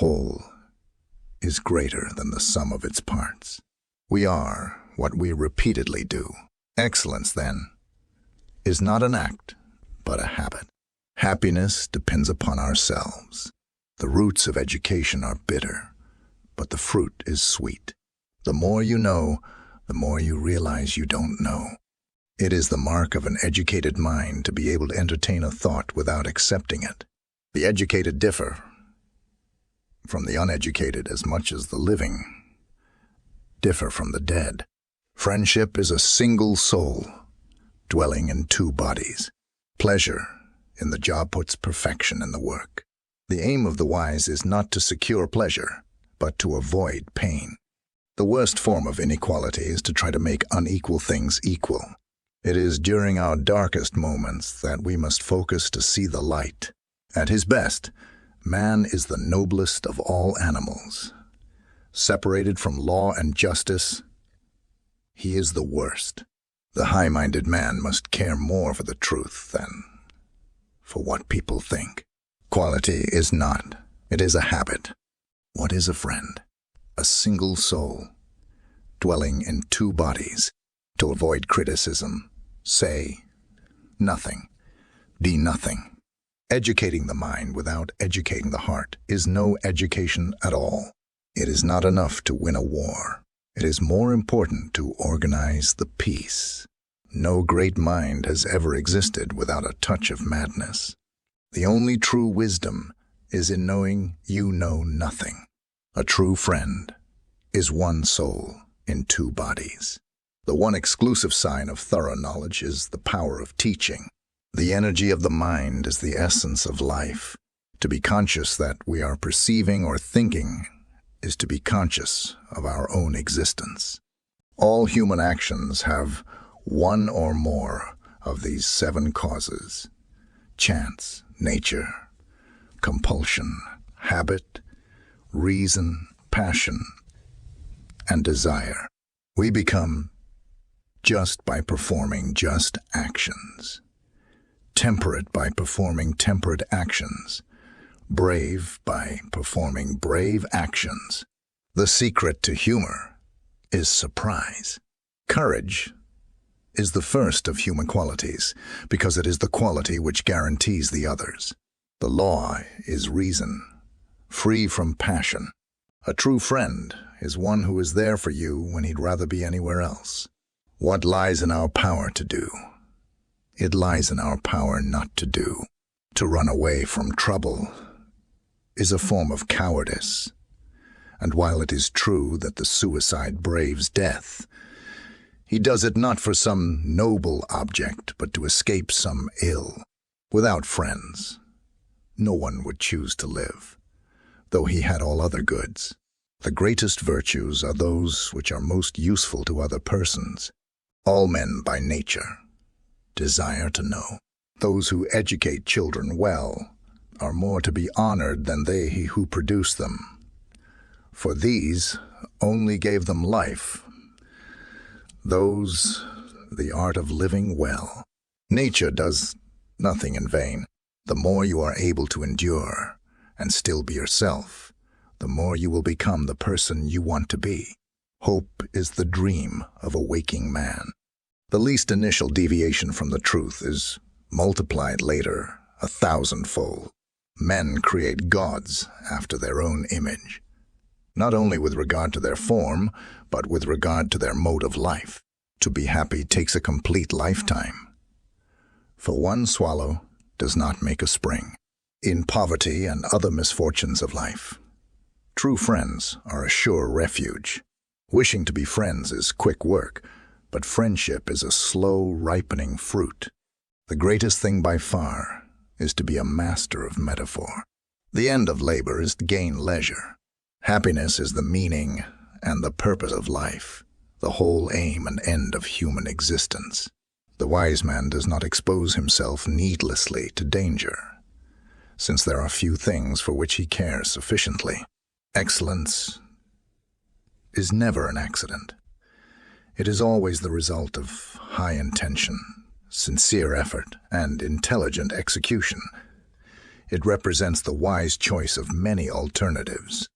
whole is greater than the sum of its parts. We are what we repeatedly do. Excellence, then, is not an act, but a habit. Happiness depends upon ourselves. The roots of education are bitter, but the fruit is sweet. The more you know, the more you realize you don't know. It is the mark of an educated mind to be able to entertain a thought without accepting it. The educated differ from the uneducated as much as the living differ from the dead. Friendship is a single soul dwelling in two bodies. Pleasure in the job puts perfection in the work. The aim of the wise is not to secure pleasure, but to avoid pain. The worst form of inequality is to try to make unequal things equal. It is during our darkest moments that we must focus to see the light. At his best, man is the noblest of all animals. Separated from law and justice, he is the worst. The high-minded man must care more for the truth than for what people think. Quality is not, it is a habit. What is a friend? A single soul, dwelling in two bodies. To avoid criticism, say nothing, be nothing. Educating the mind without educating the heart is no education at all. It is not enough to win a war. It is more important to organize the peace. No great mind has ever existed without a touch of madness. The only true wisdom is in knowing you know nothing. A true friend is one soul in two bodies. The one exclusive sign of thorough knowledge is the power of teaching. The energy of the mind is the essence of life. To be conscious that we are perceiving or thinking is to be conscious of our own existence. All human actions have one or more of these 7 causes: chance, nature, compulsion, habit, reason, passion, and desire. We become just by performing just actions, temperate by performing temperate actions, brave by performing brave actions. The secret to humor is surprise. Courage is the first of human qualities because it is the quality which guarantees the others. The law is reason, free from passion. A true friend is one who is there for you when he'd rather be anywhere else. What lies in our power to do? It lies in our power not to do. To run away from trouble is a form of cowardice. And while it is true that the suicide braves death, he does it not for some noble object, but to escape some ill. Without friends, no one would choose to live, though he had all other goods. The greatest virtues are those which are most useful to other persons. All men by nature desire to know. Those who educate children well are more to be honored than they who produce them, for these only gave them life, those the art of living well. Nature does nothing in vain. The more you are able to endure and still be yourself, the more you will become the person you want to be. Hope is the dream of a waking man. The least initial deviation from the truth is multiplied later 1,000-fold. Men create gods after their own image, not only with regard to their form, but with regard to their mode of life. To be happy takes a complete lifetime. For one swallow does not make a spring. In poverty and other misfortunes of life, true friends are a sure refuge. Wishing to be friends is quick work, but friendship is a slow, ripening fruit. The greatest thing by far is to be a master of metaphor. The end of labor is to gain leisure. Happiness is the meaning and the purpose of life, the whole aim and end of human existence. The wise man does not expose himself needlessly to danger, since there are few things for which he cares sufficiently. Excellence is never an accident. It is always the result of high intention, sincere effort, and intelligent execution. It represents the wise choice of many alternatives.